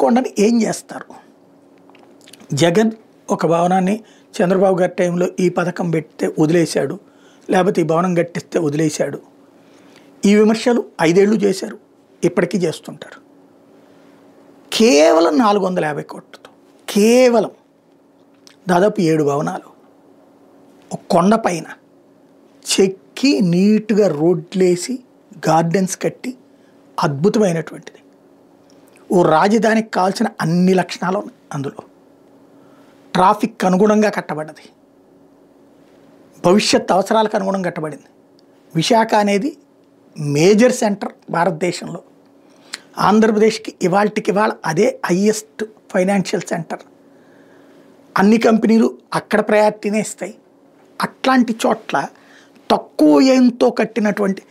తీసుకోండి అని ఏం చేస్తారు? జగన్ ఒక భవనాన్ని చంద్రబాబు గారి టైంలో ఈ పథకం పెడితే వదిలేశాడు, లేకపోతే ఈ భవనం కట్టిస్తే వదిలేశాడు. ఈ విమర్శలు 5 ఏళ్ళు చేశారు, ఇప్పటికీ చేస్తుంటారు. కేవలం 450 కోట్లతో కేవలం దాదాపు 7 భవనాలు ఒక కొండ పైన చెక్కి నీట్గా రోడ్లేసి గార్డెన్స్ కట్టి అద్భుతమైనటువంటిది. ఓ రాజధానికి కావాల్సిన అన్ని లక్షణాలు ఉన్నాయి అందులో. ట్రాఫిక్ అనుగుణంగా కట్టబడ్డది, భవిష్యత్ అవసరాలకు అనుగుణంగా కట్టబడింది. విశాఖ అనేది మేజర్ సెంటర్ భారతదేశంలో. ఆంధ్రప్రదేశ్కి ఇవాళ అదే హైయెస్ట్ ఫైనాన్షియల్ సెంటర్. అన్ని కంపెనీలు అక్కడ ప్రయారిటీనే ఇస్తాయి. అట్లాంటి చోట్ల తక్కువ ఏంతో కట్టినటువంటి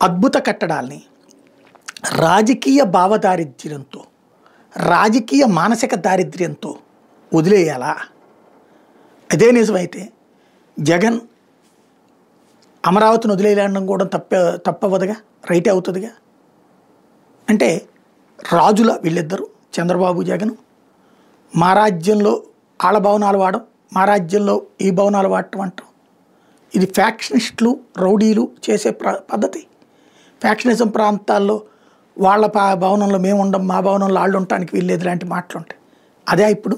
అద్భుత కట్టడాల్ని రాజకీయ భావదారిద్ర్యంతో, రాజకీయ మానసిక దారిద్ర్యంతో వదిలేయాలా? అదే నిజమైతే జగన్ అమరావతిని వదిలేయడం కూడా తప్పవదుగా, రైటే అవుతుందిగా. అంటే రాజుల వీళ్ళిద్దరూ, చంద్రబాబు జగన్, మా రాజ్యంలో ఆళ్ళ భవనాలు వాడడం, మా రాజ్యంలో ఈ భవనాలు వాడటం అంటాం. ఇది ఫ్యాక్షనిస్టులు, రౌడీలు చేసే పద్ధతి. ఫ్యాక్షనిజం ప్రాంతాల్లో వాళ్ళ భవనంలో మేము ఉండం, మా భవనంలో వాళ్ళు ఉండటానికి వీల్లేదు, ఇలాంటి మాటలు ఉంటాయి. అదే ఇప్పుడు